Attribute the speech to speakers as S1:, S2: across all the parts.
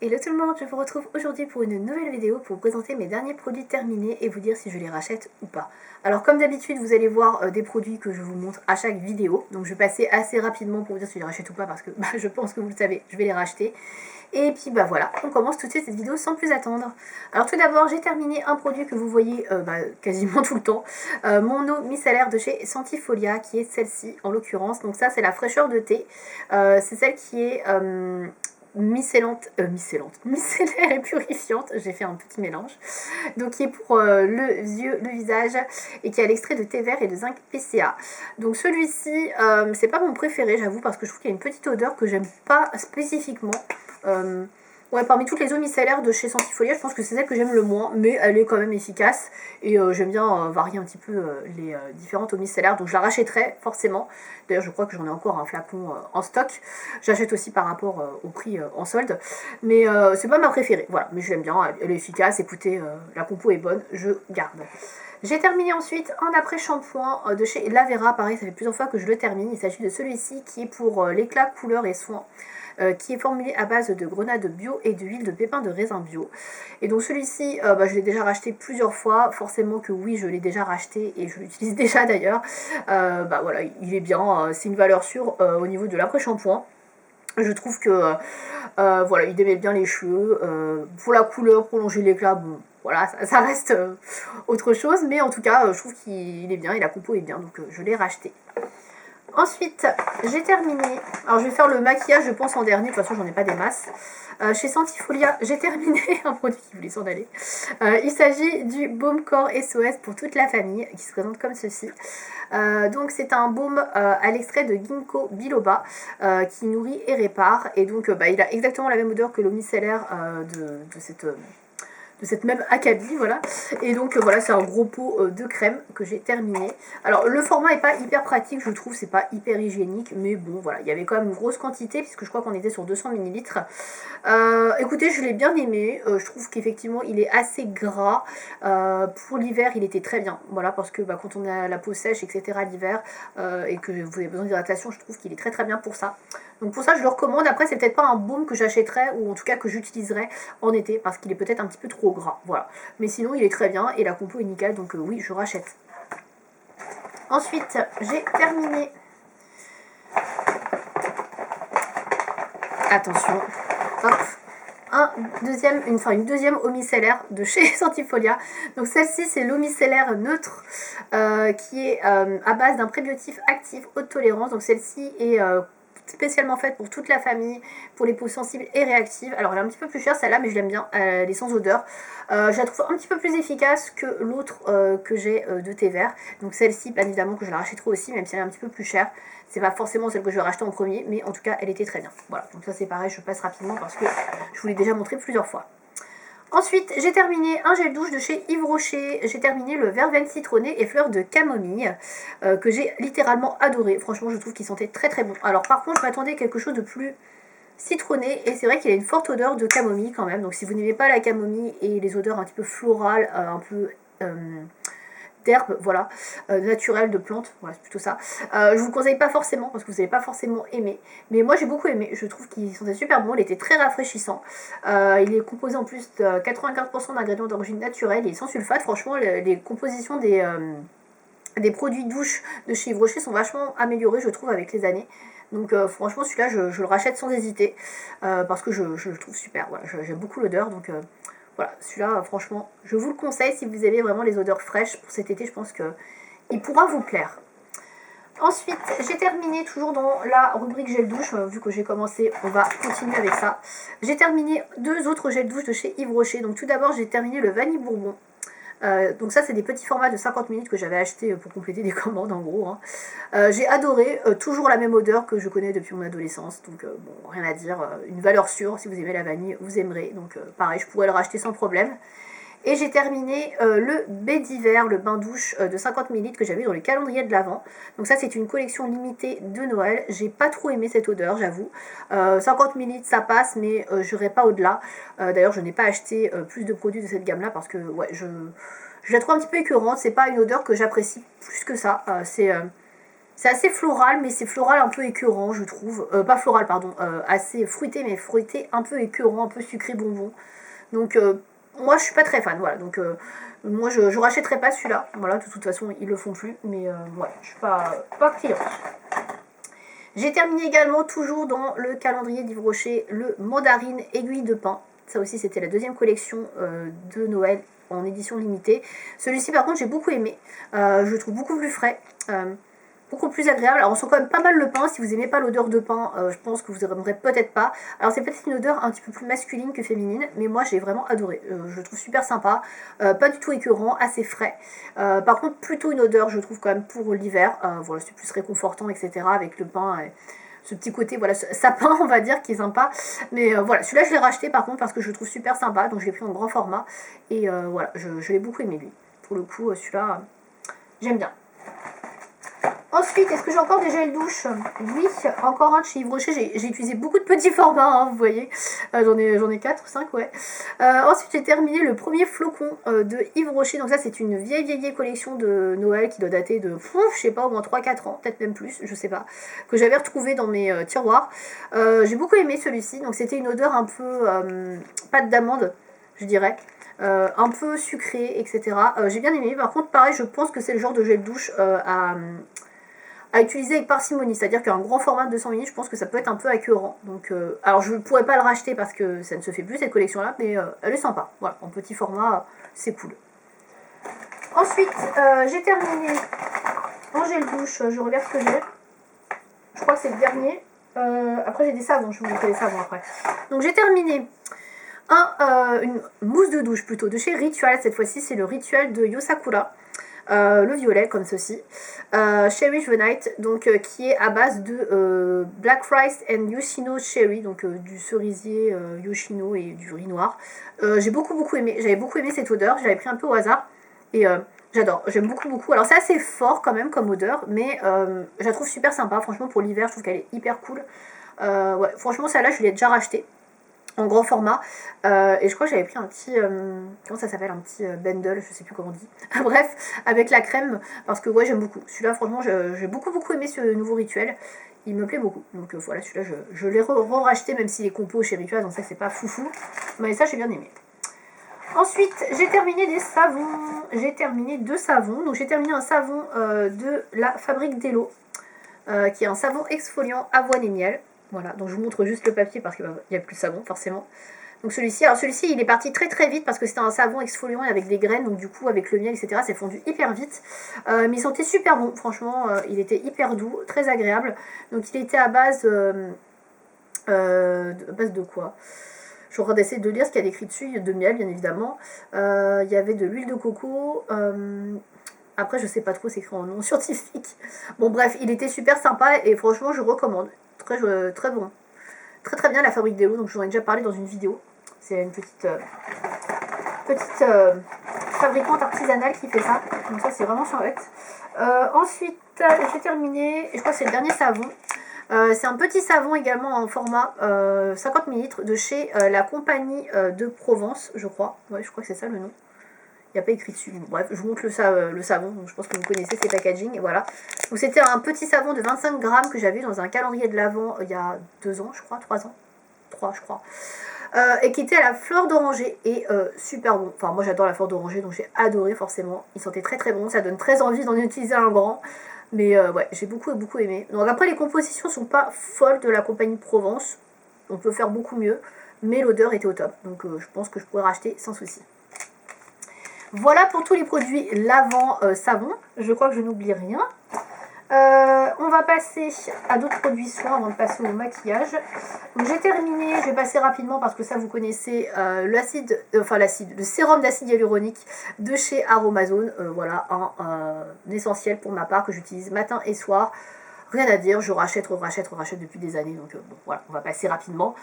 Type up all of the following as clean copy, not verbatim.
S1: Hello tout le monde, je vous retrouve aujourd'hui pour une nouvelle vidéo pour vous présenter mes derniers produits terminés et vous dire si je les rachète ou pas. Alors comme d'habitude vous allez voir des produits que je vous montre à chaque vidéo, donc je vais passer assez rapidement pour vous dire si je les rachète ou pas parce que je pense que vous le savez, je vais les racheter. Et puis voilà, on commence tout de suite cette vidéo sans plus attendre. Alors tout d'abord j'ai terminé un produit que vous voyez quasiment tout le temps, mon eau micellaire de chez Sentifolia qui est celle-ci en l'occurrence. Donc ça c'est la fraîcheur de thé, c'est celle qui est micellaire et purifiante, j'ai fait un petit mélange, donc qui est pour le visage et qui a l'extrait de thé vert et de zinc PCA. Donc celui-ci, c'est pas mon préféré j'avoue parce que je trouve qu'il y a une petite odeur que j'aime pas spécifiquement. Ouais, parmi toutes les eaux micellaires de chez Sentifolia, je pense que c'est celle que j'aime le moins, mais elle est quand même efficace et j'aime bien varier un petit peu les différentes eaux micellaires, donc je la rachèterai forcément. D'ailleurs, je crois que j'en ai encore un flacon en stock. J'achète aussi par rapport au prix en solde, mais c'est pas ma préférée. Voilà, mais je l'aime bien, elle est efficace. Écoutez, la compo est bonne, je garde. J'ai terminé ensuite un après-shampoing de chez Lavera, pareil, ça fait plusieurs fois que je le termine. Il s'agit de celui-ci qui est pour l'éclat, couleur et soin. Qui est formulé à base de grenades bio et d'huile de pépins de raisin bio. Et donc celui-ci, je l'ai déjà racheté plusieurs fois, forcément que oui, je l'ai déjà racheté et je l'utilise déjà d'ailleurs. Voilà, il est bien, c'est une valeur sûre au niveau de l'après-shampoing. Je trouve que voilà, il démêle bien les cheveux. Pour la couleur, prolonger l'éclat, bon, voilà, ça reste autre chose, mais en tout cas, je trouve qu'il est bien et la compo est bien, donc je l'ai racheté. Ensuite, j'ai terminé, alors je vais faire le maquillage je pense en dernier, de toute façon j'en ai pas des masses. Chez Sentifolia, j'ai terminé un produit qui voulait s'en aller. Il s'agit du baume corps SOS pour toute la famille, qui se présente comme ceci. Donc c'est un baume à l'extrait de ginkgo biloba qui nourrit et répare. Et donc il a exactement la même odeur que l'eau micellaire de cette même acabit, voilà. Et donc voilà, c'est un gros pot de crème que j'ai terminé. Alors le format est pas hyper pratique, je trouve, c'est pas hyper hygiénique, mais bon voilà, il y avait quand même une grosse quantité puisque je crois qu'on était sur 200 ml. Écoutez, je l'ai bien aimé, je trouve qu'effectivement il est assez gras. Pour l'hiver il était très bien, voilà, parce que quand on a la peau sèche etc l'hiver et que vous avez besoin d'hydratation, je trouve qu'il est très très bien pour ça. Donc pour ça je le recommande. Après c'est peut-être pas un baume que j'achèterais ou en tout cas que j'utiliserais en été parce qu'il est peut-être un petit peu trop gras, voilà. Mais sinon il est très bien et la compo est nickel, donc oui je rachète. Ensuite j'ai terminé, attention, hop, une deuxième eau micellaire de chez Sentifolia. Donc celle-ci c'est l'eau micellaire neutre qui est à base d'un prébiotique actif haute tolérance. Donc celle-ci est spécialement faite pour toute la famille, pour les peaux sensibles et réactives. Alors elle est un petit peu plus chère celle-là, mais je l'aime bien, elle est sans odeur. Je la trouve un petit peu plus efficace que l'autre que j'ai de thé vert. Donc celle-ci, bien évidemment que je la rachèterai aussi, même si elle est un petit peu plus chère. C'est pas forcément celle que je vais racheter en premier, mais en tout cas elle était très bien. Voilà, donc ça c'est pareil, je passe rapidement parce que je vous l'ai déjà montré plusieurs fois. Ensuite, j'ai terminé un gel douche de chez Yves Rocher. J'ai terminé le verveine citronné et fleurs de camomille que j'ai littéralement adoré. Franchement, je trouve qu'il sentait très très bon. Alors par contre, je m'attendais à quelque chose de plus citronné et c'est vrai qu'il a une forte odeur de camomille quand même. Donc si vous n'aimez pas la camomille et les odeurs un petit peu florales, un peu d'herbes, voilà, naturelles, de plantes, voilà, c'est plutôt ça. Je vous conseille pas forcément parce que vous n'allez pas forcément aimer, mais moi j'ai beaucoup aimé, je trouve qu'il sentait super bon, il était très rafraîchissant. Il est composé en plus de 95% d'ingrédients d'origine naturelle et sans sulfate. Franchement, les compositions des produits douche de chez Yves Rocher sont vachement améliorées, je trouve, avec les années. Donc franchement, celui-là, je le rachète sans hésiter parce que je le trouve super. Voilà, j'aime beaucoup l'odeur, donc voilà, celui-là, franchement, je vous le conseille si vous aimez vraiment les odeurs fraîches pour cet été. Je pense qu'il pourra vous plaire. Ensuite, j'ai terminé toujours dans la rubrique gel douche, vu que j'ai commencé, on va continuer avec ça. J'ai terminé deux autres gels douche de chez Yves Rocher. Donc tout d'abord, j'ai terminé le vanille bourbon. Donc ça c'est des petits formats de 50 minutes que j'avais acheté pour compléter des commandes en gros, hein. J'ai adoré, toujours la même odeur que je connais depuis mon adolescence, donc bon, rien à dire, une valeur sûre. Si vous aimez la vanille vous aimerez, donc pareil je pourrais le racheter sans problème. Et j'ai terminé le baie d'hiver, le bain douche de 50 ml que j'avais dans le calendrier de l'Avent. Donc ça c'est une collection limitée de Noël. J'ai pas trop aimé cette odeur, j'avoue. 50 ml ça passe, mais j'irai pas au-delà. D'ailleurs je n'ai pas acheté plus de produits de cette gamme là parce que ouais, je la trouve un petit peu écœurante. C'est pas une odeur que j'apprécie plus que ça. C'est assez floral, mais c'est floral un peu écœurant, je trouve. Pas floral, pardon, assez fruité, mais fruité un peu écœurant, un peu sucré bonbon. Donc, moi, je suis pas très fan, voilà. Donc, moi, je rachèterai pas celui-là. Voilà, de toute façon, ils le font plus. Mais voilà, je suis pas cliente. J'ai terminé également, toujours dans le calendrier d'Yves Rocher, le mandarine aiguille de pain. Ça aussi, c'était la deuxième collection de Noël en édition limitée. Celui-ci, par contre, j'ai beaucoup aimé. Je le trouve beaucoup plus frais. Beaucoup plus agréable. Alors on sent quand même pas mal le pain. Si vous aimez pas l'odeur de pain, je pense que vous aimerez peut-être pas. Alors c'est peut-être une odeur un petit peu plus masculine que féminine, mais moi j'ai vraiment adoré. Je le trouve super sympa, pas du tout écœurant, assez frais. Par contre plutôt une odeur, je trouve quand même pour l'hiver. Voilà, c'est plus réconfortant, etc. avec le pain. Ce petit côté, voilà, sapin, on va dire, qui est sympa. Mais voilà, celui-là, je l'ai racheté par contre parce que je le trouve super sympa. Donc je l'ai pris en grand format. Et voilà, je l'ai beaucoup aimé lui. Pour le coup, celui-là, j'aime bien. Ensuite, est-ce que j'ai encore des gels douche? Oui, encore un de chez Yves Rocher. J'ai utilisé beaucoup de petits formats, hein, vous voyez. J'en ai 4 ou 5, ouais. Ensuite, j'ai terminé le premier flocon de Yves Rocher. Donc ça, c'est une vieille collection de Noël qui doit dater de, je sais pas, au moins 3-4 ans, peut-être même plus, je sais pas, que j'avais retrouvé dans mes tiroirs. J'ai beaucoup aimé celui-ci. Donc c'était une odeur un peu pâte d'amande, je dirais. Un peu sucré, etc. J'ai bien aimé. Par contre, pareil, je pense que c'est le genre de gel douche à utiliser avec parcimonie, c'est-à-dire qu'un grand format de 200 ml, je pense que ça peut être un peu écœurant. Donc, alors je ne pourrais pas le racheter parce que ça ne se fait plus cette collection-là, mais elle est sympa. Voilà, en petit format, c'est cool. Ensuite, j'ai terminé en gel douche. Je regarde ce que j'ai. Je crois que c'est le dernier. Après, j'ai des savons. Je vous montrer les savons après. Donc, j'ai terminé une mousse de douche plutôt de chez Ritual. Cette fois-ci, c'est le Ritual de Yosakura. Le violet comme ceci, Cherry Night, donc qui est à base de Black Rice and Yoshino Cherry, donc du cerisier Yoshino et du riz noir. J'ai beaucoup aimé, j'avais beaucoup aimé cette odeur, je l'avais pris un peu au hasard et j'adore, j'aime beaucoup. Alors c'est assez fort quand même comme odeur, mais je la trouve super sympa, franchement pour l'hiver je trouve qu'elle est hyper cool. Ouais, franchement celle-là je l'ai déjà rachetée en grand format, et je crois que j'avais pris un petit, comment ça s'appelle, un petit bundle, je sais plus comment on dit, bref, avec la crème, parce que ouais j'aime beaucoup, celui-là franchement j'ai beaucoup aimé ce nouveau rituel, il me plaît beaucoup, donc voilà, celui-là je l'ai racheté même s'il est compo chez Ritual, donc ça c'est pas foufou, mais ça j'ai bien aimé. Ensuite, j'ai terminé des savons, j'ai terminé 2 savons, donc j'ai terminé un savon de la Fabrique d'Elo, qui est un savon exfoliant avoine et miel. Voilà, donc je vous montre juste le papier parce qu'il n'y a plus de savon forcément. Donc celui-ci il est parti très vite parce que c'était un savon exfoliant avec des graines, donc du coup avec le miel etc c'est fondu hyper vite. Mais il sentait super bon, franchement il était hyper doux, très agréable. Donc il était à base de quoi? Je suis en train d'essayer de lire ce qu'il y a écrit dessus, de miel bien évidemment. Il y avait de l'huile de coco. Après, je sais pas trop, c'est écrit en nom scientifique. Bon, bref, il était super sympa et franchement, je recommande. Très bon. Très bien la Fabrique d'Elo, donc je vous en ai déjà parlé dans une vidéo. C'est une petite fabricante artisanale qui fait ça. Donc ça, c'est vraiment chouette. Ensuite, j'ai terminé, je crois que c'est le dernier savon. C'est un petit savon également en format 50 ml de chez la compagnie de Provence, je crois. Ouais, je crois que c'est ça le nom. Il n'y a pas écrit dessus. Bref, je vous montre le savon. Donc je pense que vous connaissez ces packaging. Voilà. Donc c'était un petit savon de 25 grammes que j'avais dans un calendrier de l'Avent il y a 2 ans, je crois, 3 ans. 3, je crois. Et qui était à la fleur d'oranger et super bon. Enfin, moi j'adore la fleur d'oranger, donc j'ai adoré forcément. Il sentait très bon. Ça donne très envie d'en utiliser un grand. Mais ouais, j'ai beaucoup aimé. Donc après, les compositions sont pas folles de la compagnie de Provence. On peut faire beaucoup mieux. Mais l'odeur était au top. Donc je pense que je pourrais racheter sans souci. Voilà pour tous les produits lavant savon. Je crois que je n'oublie rien. On va passer à d'autres produits soins avant de passer au maquillage. Donc j'ai terminé, je vais passer rapidement parce que ça vous connaissez le sérum d'acide hyaluronique de chez Aromazone. Voilà un essentiel pour ma part que j'utilise matin et soir. Rien à dire, je rachète depuis des années. Donc bon, voilà, on va passer rapidement.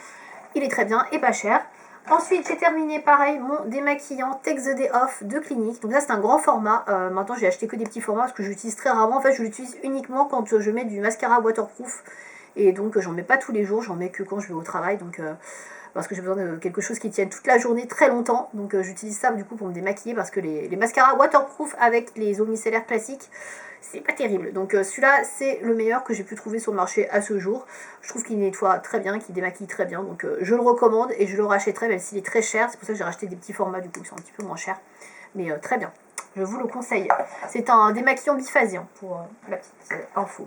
S1: Il est très bien et pas cher. Ensuite, j'ai terminé pareil mon démaquillant Take the Day Off de Clinique. Donc là, c'est un grand format. Maintenant, j'ai acheté que des petits formats parce que je l'utilise très rarement. En fait, je l'utilise uniquement quand je mets du mascara waterproof. Et donc, j'en mets pas tous les jours. J'en mets que quand je vais au travail. Donc, parce que j'ai besoin de quelque chose qui tienne toute la journée très longtemps. Donc j'utilise ça du coup pour me démaquiller parce que les mascaras waterproof avec les eaux micellaires classiques, c'est pas terrible. Donc celui-là, c'est le meilleur que j'ai pu trouver sur le marché à ce jour. Je trouve qu'il nettoie très bien, qu'il démaquille très bien. Donc je le recommande et je le rachèterai même s'il est très cher. C'est pour ça que j'ai racheté des petits formats du coup qui sont un petit peu moins chers. Mais très bien. Je vous le conseille. C'est un démaquillant biphasien pour la petite info.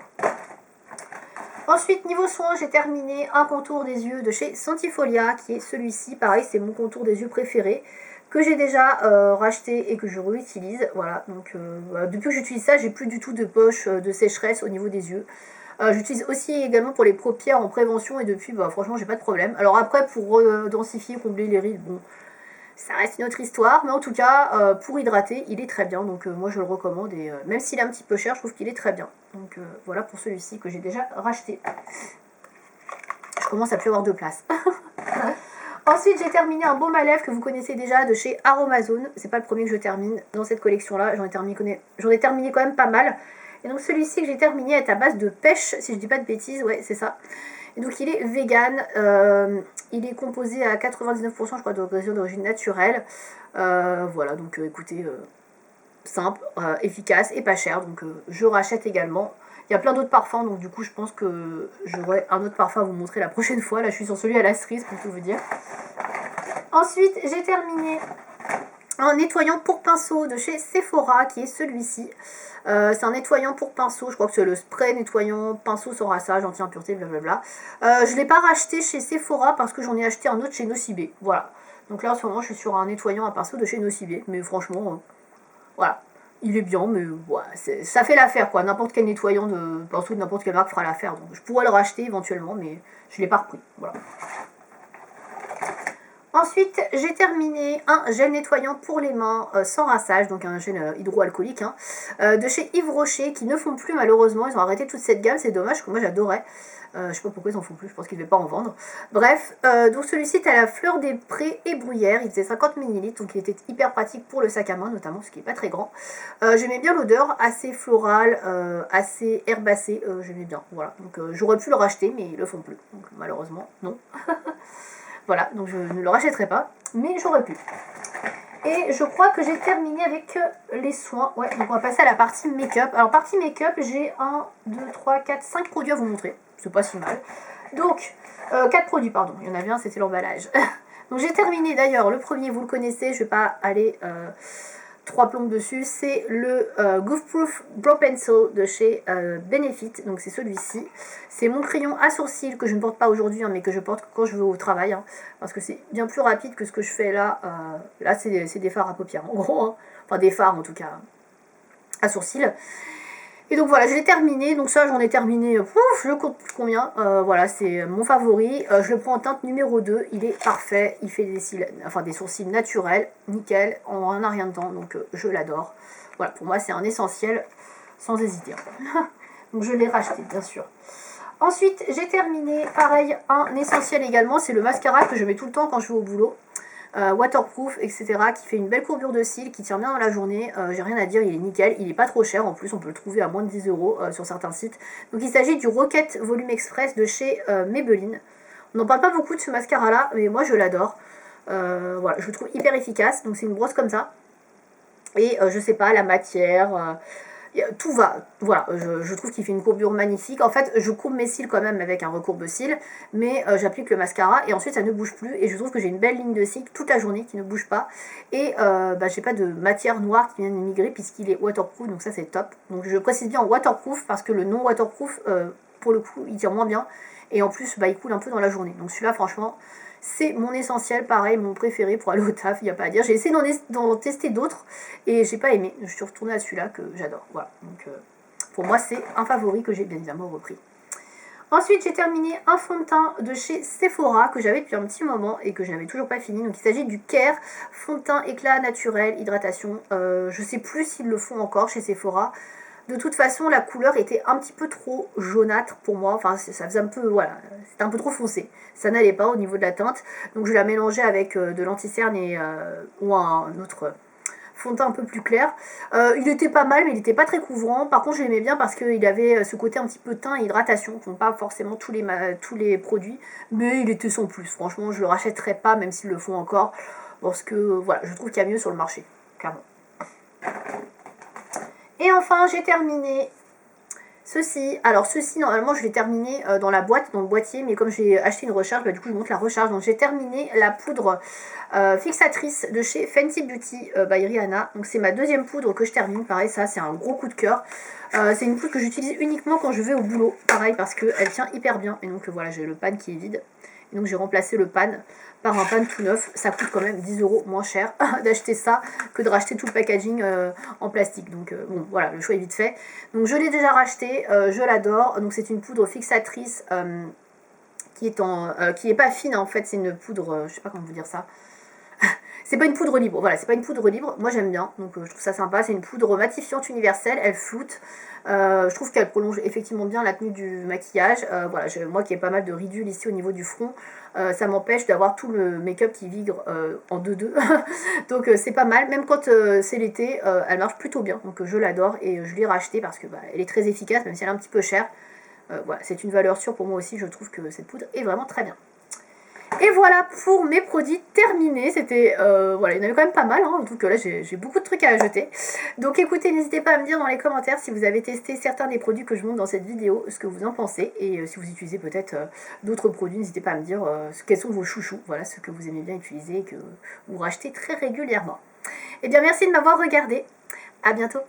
S1: Ensuite, niveau soins, j'ai terminé un contour des yeux de chez Santifolia, qui est celui-ci. Pareil, c'est mon contour des yeux préféré, que j'ai déjà racheté et que je réutilise. Voilà, donc depuis que j'utilise ça, j'ai plus du tout de poche de sécheresse au niveau des yeux. J'utilise aussi également pour les paupières en prévention et depuis, franchement, j'ai pas de problème. Alors après, pour densifier, combler les rides, bon, ça reste une autre histoire, mais en tout cas, pour hydrater, il est très bien, donc moi je le recommande, et même s'il est un petit peu cher, je trouve qu'il est très bien. Donc voilà pour celui-ci que j'ai déjà racheté. Je commence à plus avoir de place. Ensuite, j'ai terminé un baume à lèvres que vous connaissez déjà de chez Aromazone. C'est pas le premier que je termine dans cette collection-là, j'en ai terminé quand même pas mal. Et donc celui-ci que j'ai terminé est à base de pêche, si je dis pas de bêtises, ouais c'est ça. Et donc il est vegan, il est composé à 99% je crois d'origine naturelle. Voilà, donc écoutez, simple, efficace et pas cher, donc je rachète également. Il y a plein d'autres parfums, donc du coup je pense que j'aurai un autre parfum à vous montrer la prochaine fois. Là je suis sur celui à la cerise pour tout vous dire. Ensuite j'ai terminé un nettoyant pour pinceau de chez Sephora qui est celui-ci. C'est un nettoyant pour pinceau, je crois que c'est le spray nettoyant pinceau sans rinçage, anti-impureté, blablabla. Je ne l'ai pas racheté chez Sephora parce que j'en ai acheté un autre chez Nocibé. Voilà. Donc là en ce moment je suis sur un nettoyant à pinceau de chez Nocibé, mais franchement, voilà. Il est bien, mais ouais, ça fait l'affaire quoi. N'importe quel nettoyant de pinceau de n'importe quelle marque fera l'affaire. Donc je pourrais le racheter éventuellement, mais je ne l'ai pas repris. Voilà. Ensuite, j'ai terminé un gel nettoyant pour les mains sans rinçage, donc un gel hydroalcoolique, de chez Yves Rocher, qui ne font plus malheureusement. Ils ont arrêté toute cette gamme, c'est dommage, que moi j'adorais. Je sais pas pourquoi ils en font plus, je pense qu'ils ne devaient pas en vendre. Bref, donc celui-ci est à la fleur des prés et bruyère, il faisait 50 ml, donc il était hyper pratique pour le sac à main notamment, ce qui n'est pas très grand. J'aimais bien l'odeur, assez florale, assez herbacée, j'aimais bien, voilà. Donc j'aurais pu le racheter, mais ils le font plus, donc malheureusement, non. Voilà, donc je ne le rachèterai pas, mais j'aurais pu. Et je crois que j'ai terminé avec les soins. Ouais, donc on va passer à la partie make-up. Alors, partie make-up, j'ai 1, 2, 3, 4, 5 produits à vous montrer. C'est pas si mal. Donc, 4 produits, pardon. Il y en avait un, c'était l'emballage. Donc, j'ai terminé d'ailleurs. Le premier, vous le connaissez, je vais pas aller 3 plombes dessus. C'est le Goof Proof Brow Pencil de chez Benefit. Donc, c'est celui-ci. C'est mon crayon à sourcils que je ne porte pas aujourd'hui, mais que je porte quand je vais au travail. Parce que c'est bien plus rapide que ce que je fais là. Là, c'est des fards à paupières, en gros. Enfin, des fards, en tout cas, à sourcils. Et donc voilà, je l'ai terminé. Donc ça, j'en ai terminé, je compte plus combien. Voilà, c'est mon favori. Je le prends en teinte numéro 2. Il est parfait. Il fait des sourcils naturels. Nickel. On n'a rien dedans. Donc je l'adore. Voilà, pour moi, c'est un essentiel. Sans hésiter. Donc je l'ai racheté, bien sûr. Ensuite, j'ai terminé, pareil, un essentiel également, c'est le mascara que je mets tout le temps quand je vais au boulot. Waterproof, etc., qui fait une belle courbure de cils, qui tient bien dans la journée. J'ai rien à dire, il est nickel, il est pas trop cher, en plus on peut le trouver à moins de 10 € sur certains sites. Donc il s'agit du Rocket Volume Express de chez Maybelline. On n'en parle pas beaucoup de ce mascara là, mais moi je l'adore. Voilà, je le trouve hyper efficace, donc c'est une brosse comme ça. Et je sais pas, la matière... tout va, voilà, je trouve qu'il fait une courbure magnifique. En fait, je courbe mes cils quand même avec un recourbe-cils, mais j'applique le mascara et ensuite ça ne bouge plus. Et je trouve que j'ai une belle ligne de cils toute la journée qui ne bouge pas. Et j'ai pas de matière noire qui vient d'immigrer puisqu'il est waterproof, donc ça c'est top. Donc je précise bien waterproof parce que le non waterproof, pour le coup, il tire moins bien. Et en plus, il coule un peu dans la journée. Donc celui-là, franchement, c'est mon essentiel, pareil, mon préféré pour aller au taf, il n'y a pas à dire. J'ai essayé d'en tester d'autres et j'ai pas aimé. Je suis retournée à celui-là que j'adore. Voilà. Donc pour moi, c'est un favori que j'ai bien évidemment repris. Ensuite, j'ai terminé un fond de teint de chez Sephora que j'avais depuis un petit moment et que je n'avais toujours pas fini. Donc il s'agit du Care fond de teint éclat naturel, hydratation. Je sais plus s'ils le font encore chez Sephora. De toute façon, la couleur était un petit peu trop jaunâtre pour moi. Enfin, ça faisait un peu, voilà, c'était un peu trop foncé. Ça n'allait pas au niveau de la teinte. Donc je la mélangeais avec de l'anti-cerne ou un autre fond de teint un peu plus clair. Il était pas mal, mais il n'était pas très couvrant. Par contre, je l'aimais bien parce qu'il avait ce côté un petit peu teint et hydratation, qui n'ont pas forcément tous les produits, mais il était sans plus. Franchement, je le rachèterai pas, même s'ils le font encore, parce que voilà, je trouve qu'il y a mieux sur le marché, clairement. Et enfin, j'ai terminé ceci. Alors ceci, normalement, je l'ai terminé dans la boîte, dans le boîtier, mais comme j'ai acheté une recharge, bah, du coup, je montre la recharge. Donc j'ai terminé la poudre fixatrice de chez Fenty Beauty by Rihanna. Donc c'est ma deuxième poudre que je termine. Pareil, ça, c'est un gros coup de cœur. C'est une poudre que j'utilise uniquement quand je vais au boulot. Pareil, parce qu'elle tient hyper bien. Et donc voilà, j'ai le pan qui est vide. Et donc j'ai remplacé le pan par un pan tout neuf. Ça coûte quand même 10 € moins cher d'acheter ça que de racheter tout le packaging en plastique. Donc bon, voilà, le choix est vite fait. Donc je l'ai déjà racheté, je l'adore. Donc c'est une poudre fixatrice qui est pas fine en fait. C'est une poudre, je sais pas comment vous dire ça. C'est pas une poudre libre, voilà, c'est pas une poudre libre, moi j'aime bien, donc je trouve ça sympa, c'est une poudre matifiante universelle, elle floute, je trouve qu'elle prolonge effectivement bien la tenue du maquillage, voilà, moi qui ai pas mal de ridules ici au niveau du front, ça m'empêche d'avoir tout le make-up qui vigre en 2-2, donc c'est pas mal, même quand c'est l'été, elle marche plutôt bien, donc je l'adore et je l'ai rachetée parce que elle est très efficace, même si elle est un petit peu chère, voilà, c'est une valeur sûre pour moi aussi, je trouve que cette poudre est vraiment très bien. Et voilà pour mes produits terminés. C'était voilà, il y en avait quand même pas mal, hein, donc là j'ai beaucoup de trucs à ajouter. Donc écoutez, n'hésitez pas à me dire dans les commentaires si vous avez testé certains des produits que je montre dans cette vidéo, ce que vous en pensez, et si vous utilisez peut-être d'autres produits, n'hésitez pas à me dire quels sont vos chouchous, voilà, ce que vous aimez bien utiliser et que vous rachetez très régulièrement. Et bien merci de m'avoir regardé, à bientôt.